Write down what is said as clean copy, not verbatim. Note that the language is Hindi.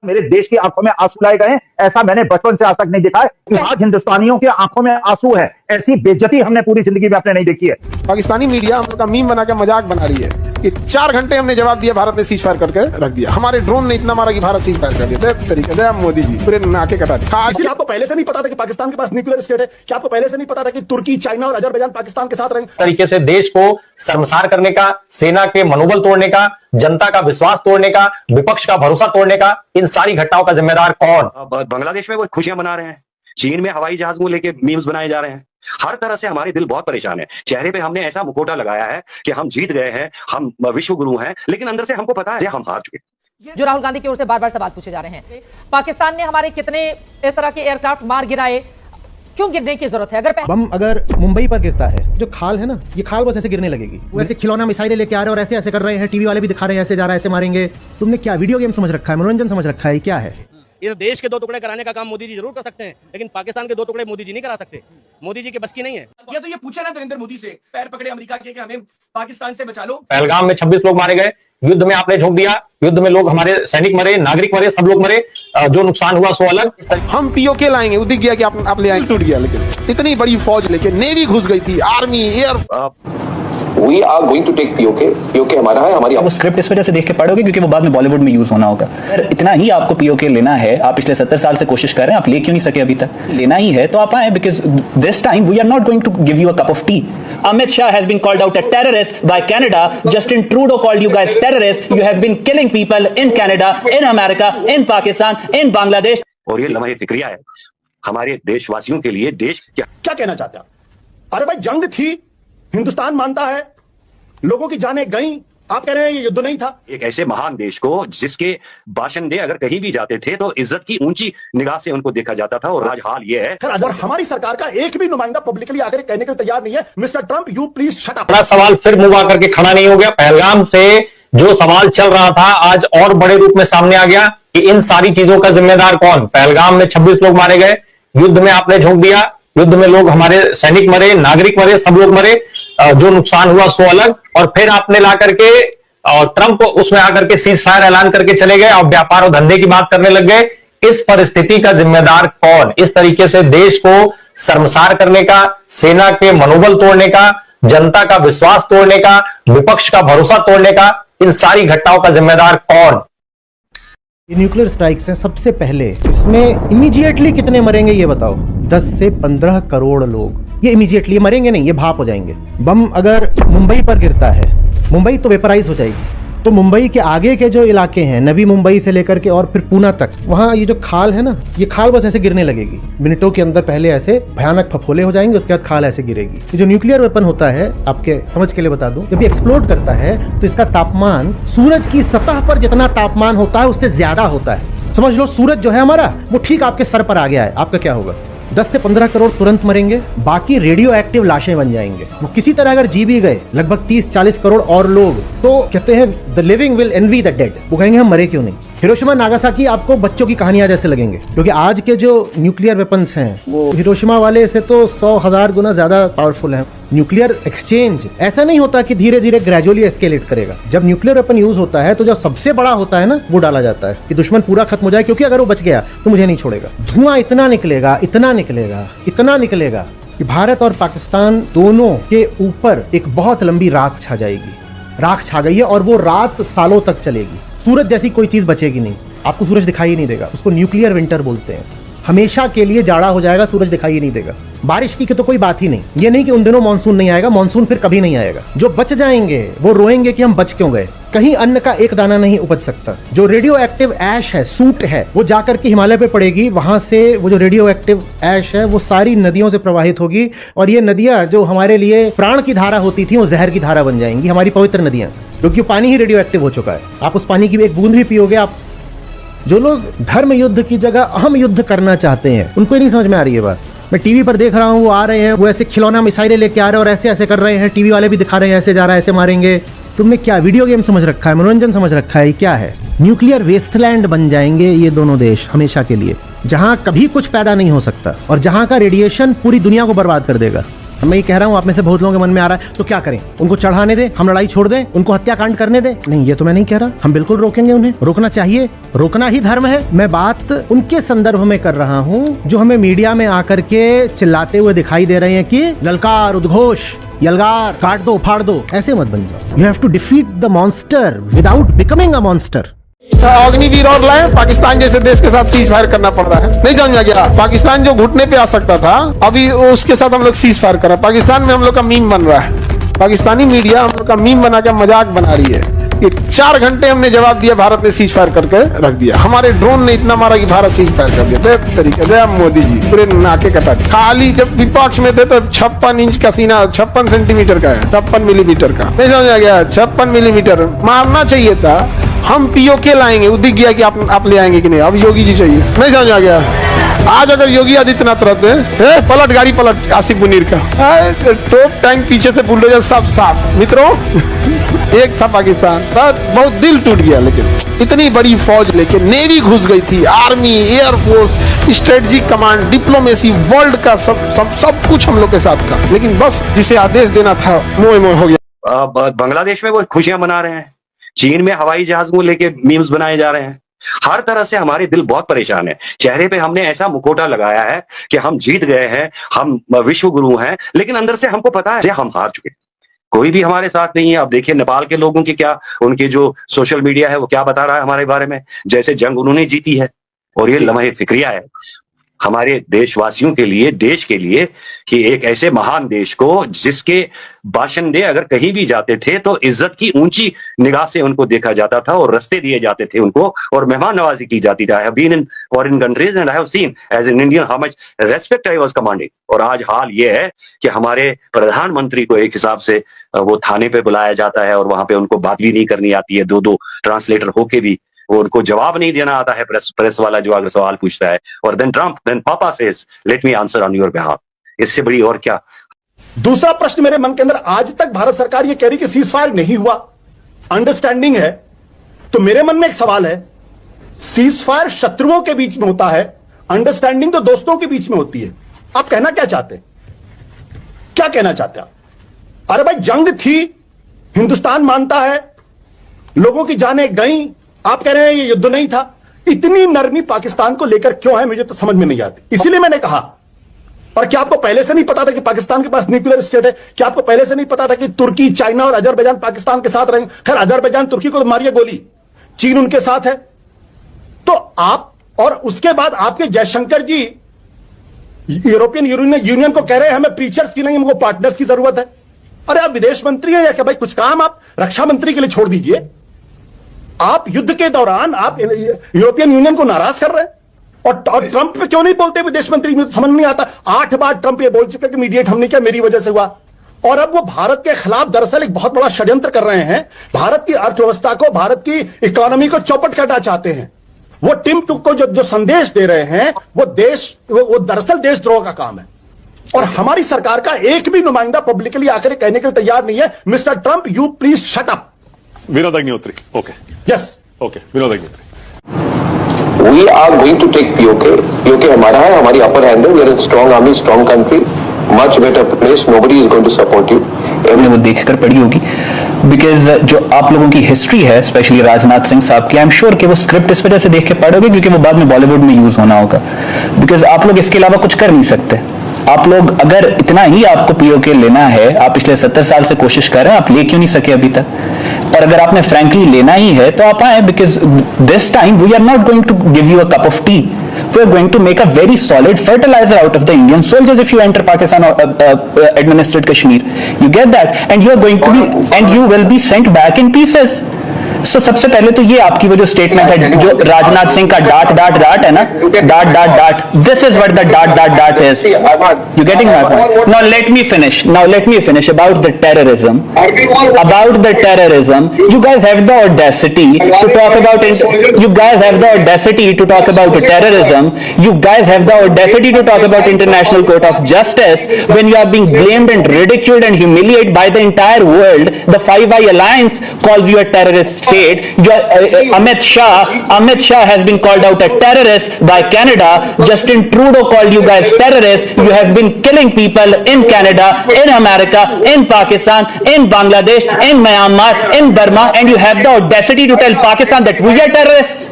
मेरे देश की आंखों में आंसू लाए गए, ऐसा मैंने बचपन से आज तक नहीं देखा है कि आज हिंदुस्तानियों की आंखों में आंसू है। ऐसी बेइज्जती हमने पूरी जिंदगी में अपने नहीं देखी है। पाकिस्तानी मीडिया हम लोग का मीम बना के मजाक बना रही है कि 4 घंटे हमने जवाब दिया, भारत ने सीज फायर करके रख दिया, हमारे ड्रोन ने इतना मारा कि भारत सीज फायर कर दिया। तरीके से मोदी जी पूरे नाके कटा दिए। इसलिए आपको पहले से नहीं पता था कि पाकिस्तान के पास न्यूक्लियर स्टेट है? क्या आपको पहले से नहीं पता था कि तुर्की, चाइना और अजरबैजान पाकिस्तान के साथ रहेंगे? तरीके से देश को शर्मसार करने का, सेना के मनोबल तोड़ने का, जनता का विश्वास तोड़ने का, विपक्ष का भरोसा तोड़ने का, इन सारी घटनाओं का जिम्मेदार कौन? बांग्लादेश में वो खुशियां मना रहे हैं, चीन में हवाई जहाज को लेके मीम्स बनाए जा रहे हैं। हर तरह से हमारे दिल बहुत परेशान है। चेहरे पे हमने ऐसा मुखौटा लगाया है कि हम जीत गए हैं, हम विश्व गुरु हैं, लेकिन अंदर से हमको पता है हम हार चुके। जो राहुल गांधी की ओर से बार बार सवाल पूछे जा रहे हैं, पाकिस्तान ने हमारे कितने इस तरह के एयरक्राफ्ट मार गिराए, क्यों गिरने की जरूरत है? बम अगर मुंबई पर गिरता है, जो खाल है ना, ये खाल बस ऐसे गिरने लगेगी। वो ऐसे खिलौना मिसाइलें लेके आ रहे हैं और ऐसे ऐसे कर रहे हैं, टीवी वाले भी दिखा रहे हैं, ऐसे जा रहा है, ऐसे मारेंगे। तुमने क्या वीडियो गेम समझ रखा है, मनोरंजन समझ रखा है, क्या है? इस देश के 2 टुकड़े कराने का काम मोदी जी जरूर कर सकते हैं, लेकिन पाकिस्तान के 2 टुकड़े मोदी जी नहीं करा सकते। मोदी जी के बस की नहीं है। ये पूछे ना नरेंद्र मोदी से, पैर पकड़े अमेरिका के कि हमें पाकिस्तान से बचा लो। पहलगाम में 26 लोग मारे गए, युद्ध में आपने झोंक दिया, युद्ध में लोग हमारे सैनिक मरे, नागरिक मरे, सब लोग मरे, जो नुकसान हुआ सो अलग। हम पीओके लाएंगे, दिख गया कि आप ले आए, टूट गया। लेकिन इतनी बड़ी फौज लेके नेवी घुस गई थी, army, air. We are going to take POK. POK हमारा है, हमारी। वो स्क्रिप्ट इस वजह से देख के पढ़ोगे क्योंकि वो बाद में बॉलीवुड में यूज होना होगा। इतना ही आपको POK लेना है, आप पिछले 70 साल से कोशिश कर रहे हैं, आप ले क्यों नहीं सके अभी तक? लेना ही है तो आप आए, because this time we are not going to give you a cup of tea. Amit Shah has been called out a terrorist by Canada. Justin Trudeau called you guys terrorists. You have been killing people in Canada, in America, in Pakistan, in Bangladesh. और ये लम्हे फिक्रिया है हमारे देशवासियों के लिए। देश क्या कहना चाहते हैं? अरे भाई, जंग थी, हिंदुस्तान मानता है, लोगों की जानें गई, आप कह रहे हैं ये युद्ध नहीं था? एक ऐसे महान देश को जिसके बाशिंदे अगर कहीं भी जाते थे तो इज्जत की ऊंची निगाह से उनको देखा जाता था, और आज हाल ये है। और हमारी सरकार का एक भी नुमाइंदा पब्लिकली आकर कहने के लिए तैयार नहीं है, mister Trump you please shut up. अपना सवाल फिर मुंह आकर के खड़ा नहीं हो गया। पहलगाम से जो सवाल चल रहा था आज और बड़े रूप में सामने आ गया कि इन सारी चीजों का जिम्मेदार कौन? पहलगाम में 26 लोग मारे गए, युद्ध में आपने झोंक दिया, युद्ध में लोग हमारे सैनिक मरे, नागरिक मरे, सब लोग मरे, जो नुकसान हुआ सो अलग। और फिर आपने ला करके और ट्रंप उसमें आकर के सीज फायर ऐलान करके चले गए और व्यापार और धंधे की बात करने लग गए। इस परिस्थिति का जिम्मेदार कौन? इस तरीके से देश को शर्मसार करने का, सेना के मनोबल तोड़ने का, जनता का विश्वास तोड़ने का, विपक्ष का भरोसा तोड़ने का, इन सारी घटनाओं का जिम्मेदार कौन? ये न्यूक्लियर स्ट्राइक्स हैं सबसे पहले, इसमें इमीडिएटली कितने मरेंगे ये बताओ? 10 से 15 करोड़ लोग। ये इमीडिएटली मरेंगे नहीं, ये भाप हो जाएंगे। बम अगर मुंबई पर गिरता है, मुंबई तो वेपराइज हो जाएगी, तो मुंबई के आगे के जो इलाके हैं, नवी मुंबई से लेकर के और फिर पूना तक, वहाँ ये जो खाल है ना, ये खाल बस ऐसे गिरने लगेगी मिनटों के अंदर। पहले ऐसे भयानक फफोले हो जाएंगे, उसके बाद खाल ऐसे गिरेगी। जो न्यूक्लियर वेपन होता है, आपके समझ के लिए बता दूं, जब ये एक्सप्लोड करता है तो इसका तापमान सूरज की सतह पर जितना तापमान होता है उससे ज्यादा होता है। समझ लो सूरज जो है हमारा, वो ठीक आपके सर पर आ गया है, आपका क्या होगा? 10 से 15 करोड़ तुरंत मरेंगे, बाकी रेडियो एक्टिव लाशें बन जाएंगे। वो किसी तरह अगर जी भी गए, लगभग 30-40 करोड़ और लोग, तो कहते हैं the living will envy the dead. वो कहेंगे हम मरे क्यों नहीं। हिरोशिमा नागासाकी आपको बच्चों की कहानियां जैसे लगेंगे, क्योंकि आज के जो न्यूक्लियर वेपन्स हैं वो हिरोशिमा वाले से तो 100,000 गुना ज्यादा पावरफुल हैं। न्यूक्लियर एक्सचेंज ऐसा नहीं होता कि धीरे धीरे ग्रेजुअली एस्केलेट करेगा। जब न्यूक्लियर वेपन यूज होता है तो जो सबसे बड़ा होता है ना, वो डाला जाता है कि दुश्मन पूरा खत्म हो जाए, क्योंकि अगर वो बच गया तो मुझे नहीं छोड़ेगा। धुआं इतना निकलेगा, इतना निकलेगा, इतना निकलेगा कि भारत और पाकिस्तान दोनों के ऊपर एक बहुत लंबी रात छा जाएगी। राख छा गई है और वो रात सालों तक चलेगी। सूरज जैसी कोई चीज बचेगी नहीं, आपको सूरज दिखाई नहीं देगा। उसको न्यूक्लियर विंटर बोलते हैं। हमेशा के लिए जाड़ा हो जाएगा, सूरज दिखाई नहीं देगा। बारिश की तो कोई बात ही नहीं। ये नहीं कि उन दिनों मानसून नहीं आएगा, मानसून फिर कभी नहीं आएगा। जो बच जाएंगे वो रोएंगे कि हम बच क्यों गए। कहीं अन्न का एक दाना नहीं उपज सकता। जो रेडियो एक्टिव ऐश है, सूट है, वो जाकर के हिमालय पे पड़ेगी। वहां से वो जो रेडियो एक्टिव ऐश है वो सारी नदियों से प्रवाहित होगी, और ये नदियां जो हमारे लिए प्राण की धारा होती थी वो जहर की धारा बन जाएंगी, हमारी पवित्र नदियां, क्योंकि पानी ही रेडियो एक्टिव हो चुका है। आप उस पानी की एक बूंद भी पियोगे, आप जो लोग धर्म युद्ध की जगह अहम युद्ध करना चाहते हैं, उनको ही नहीं समझ में आ रही है बात। मैं टीवी पर देख रहा हूँ, वो आ रहे हैं, वो ऐसे खिलौना मिसाइलें लेके आ रहे हैं और ऐसे ऐसे कर रहे हैं, टीवी वाले भी दिखा रहे हैं, ऐसे जा रहा है, ऐसे मारेंगे। तुमने क्या वीडियो गेम समझ रखा है, मनोरंजन समझ रखा है, क्या है? न्यूक्लियर वेस्टलैंड बन जाएंगे ये दोनों देश हमेशा के लिए, जहां कभी कुछ पैदा नहीं हो सकता और जहां का रेडिएशन पूरी दुनिया को बर्बाद कर देगा। मैं ये कह रहा हूँ आप में से बहुत लोगों के मन में आ रहा है तो क्या करें, उनको चढ़ाने दें, हम लड़ाई छोड़ दें, उनको हत्याकांड करने दें? नहीं, ये तो मैं नहीं कह रहा। हम बिल्कुल रोकेंगे उन्हें, रोकना चाहिए, रोकना ही धर्म है। मैं बात उनके संदर्भ में कर रहा हूँ जो हमें मीडिया में आकर के चिल्लाते हुए दिखाई दे रहे हैं कि ललकार, उद्घोष, यलगार, काट दो, फाड़ दो। ऐसे मत बन जाओ। You have to defeat the monster without becoming a monster. Agniveer और लाए, पाकिस्तान जैसे देश के साथ सीज फायर करना पड़ रहा है। नहीं समझा गया? पाकिस्तान जो घुटने पे आ सकता था, अभी उसके साथ हम लोग सीज फायर कर रहे हैं। पाकिस्तान में हम लोग का मीम बन रहा है, पाकिस्तानी मीडिया हम लोग का मीम बना के मजाक बना रही है कि 4 घंटे हमने जवाब दिया, भारत ने सीज फायर करके रख दिया। हमारे ड्रोन ने इतना मारा कि भारत सीज फायर कर दिया। दे तरीके दे मोदी जी पूरे नाके कटा दिए। खाली जब विपक्ष में थे तो 56 इंच का सीना 56 सेंटीमीटर का है, 56 मिलीमीटर का। नहीं समझा गया? 56 मिलीमीटर मारना चाहिए था। हम पीओके लाएंगे, वो दिख गया कि आप ले आएंगे कि नहीं। अब योगी जी चाहिए। नहीं समझा गया? आज अगर योगी आदित्यनाथ रहते हैं, पलट गाड़ी पलट आसिफ मुनीर का, टॉप टैंक पीछे से बुलडोजर सब साफ। मित्रों एक था पाकिस्तान, बहुत दिल टूट गया। लेकिन इतनी बड़ी फौज लेके नेवी घुस गई थी, army, air force, strategic command, diplomacy, world का सब कुछ हम लोग के साथ था। लेकिन बस जिसे आदेश देना था मोह मोह हो गया। बांग्लादेश में वो खुशियां मना रहे हैं, चीन में हवाई जहाज को लेके मीम्स बनाए जा रहे हैं। हर तरह से हमारे दिल बहुत परेशान है। चेहरे पे हमने ऐसा मुखौटा लगाया है कि हम जीत गए हैं, हम विश्व गुरु हैं, लेकिन अंदर से हमको पता है हम हार चुके। कोई भी हमारे साथ नहीं है। अब देखिए नेपाल के लोगों की क्या, उनके जो सोशल मीडिया है वो क्या बता रहा है हमारे बारे में, जैसे जंग उन्होंने जीती है। और ये लम्हे फिक्रिया है हमारे देशवासियों के लिए, देश के लिए, कि एक ऐसे महान देश को जिसके बाशिंदे अगर कहीं भी जाते थे तो इज्जत की ऊंची निगाह से उनको देखा जाता था और रास्ते दिए जाते थे उनको, और मेहमान नवाजी की जाती थी। I have been in foreign countries and I have seen as an Indian how much respect I was commanding. और आज हाल ये है कि हमारे प्रधानमंत्री को एक हिसाब से वो थाने पे बुलाया जाता है और वहां पे उनको बात भी नहीं करनी आती है, 2 ट्रांसलेटर होके भी वो उनको जवाब नहीं देना आता है, प्रेस वाला जो अगर सवाल पूछता है। और देन पापा says let me answer on your behalf. इससे बड़ी और क्या? दूसरा प्रश्न मेरे मन के अंदर, आज तक भारत सरकार ये कह रही कि सीज फायर नहीं हुआ, अंडरस्टैंडिंग है। तो मेरे मन में एक सवाल है, सीज फायर शत्रुओं के बीच में होता है, अंडरस्टैंडिंग तो दोस्तों के बीच में होती है। आप कहना क्या चाहते हैं? क्या कहना चाहते हैं आप? अरे भाई जंग थी, हिंदुस्तान मानता है, लोगों की जानें गई, आप कह रहे हैं ये युद्ध नहीं था। इतनी नरमी पाकिस्तान को लेकर क्यों है, मुझे तो समझ में नहीं आती। इसीलिए मैंने कहा, और क्या आपको पहले से नहीं पता था कि पाकिस्तान के पास न्यूक्लियर स्टेट है? क्या आपको पहले से नहीं पता था कि तुर्की, चाइना और अजरबैजान पाकिस्तान के साथ रहेंगे? खैर अजरबैजान तुर्की को तो मारिए गोली, चीन उनके साथ है। तो आप, और उसके बाद आपके जयशंकर जी यूरोपियन यूनियन को कह रहे हैं हमें प्रीचर्स की नहीं, हमको पार्टनर्स की जरूरत है। अरे आप विदेश मंत्री हैं या क्या भाई? कुछ काम आप रक्षा मंत्री के लिए छोड़ दीजिए। आप युद्ध के दौरान आप यूरोपियन यूनियन को नाराज कर रहे हैं, और ट्रंप पे क्यों नहीं बोलते विदेश मंत्री? मुझे समझ नहीं आता। 8 बार ट्रंप ये बोल चुके कि मीडिएट हमने किया, मेरी वजह से हुआ। और अब वो भारत के खिलाफ दरअसल एक बहुत बड़ा षड्यंत्र कर रहे हैं। भारत की अर्थव्यवस्था को, भारत की इकोनॉमी को चौपट करना चाहते हैं। वो टिम कुक को जो संदेश दे रहे हैं वो दरअसल देशद्रोह का काम है। और हमारी सरकार का एक भी नुमाइंदा पब्लिकली आकर कहने के लिए तैयार नहीं है, mister Trump you please shut up. Vinod Agnihotri, okay, yes, okay, Vinod Agnihotri. We are going to take POK. POK हमारा है, हमारी upper hand है. We are a strong army, strong country, much better place. Nobody is going to support you. आपने वो देखकर पढ़ी होगी, बिकॉज जो आप लोगों की हिस्ट्री है, स्पेशली राजनाथ सिंह साहब की, आई एम श्योर कि वो स्क्रिप्ट इस वजह से देख के पढ़ोगे क्योंकि वो बाद में बॉलीवुड में यूज होना होगा। बिकॉज आप लोग इसके अलावा कुछ कर नहीं सकते। आप लोग अगर इतना ही आपको पीओके लेना है, आप पिछले 70 साल से कोशिश कर रहे हैं, आप ले क्यों नहीं सके अभी तक? और अगर आपने फ्रैंकली लेना ही है तो आप आए, because this time we are not going to give you a cup of tea, we are going to make a very solid fertiliser out of the Indian soldiers if you enter Pakistan administered Kashmir, you get that, and you are going to be, and you will be sent back in pieces. So सबसे पहले तो ये आपकी वो जो स्टेटमेंट है, जो राजनाथ सिंह का डाट डाट डाट है ना, dot dot dot, this is what the dot dot dot is. You getting my point? Now let me finish, about the terrorism, you guys have the audacity to talk about terrorism, you guys have the audacity to talk about International Court of Justice when you are being blamed and ridiculed and humiliated by the entire world. The Five Eye Alliance calls you a terrorist state. Amit Shah has been called out a terrorist by Canada. Justin Trudeau called you guys terrorists. You have been killing people in Canada, in America, in Pakistan, in Bangladesh, in Myanmar, in Burma, and you have the audacity to tell Pakistan that we are terrorists.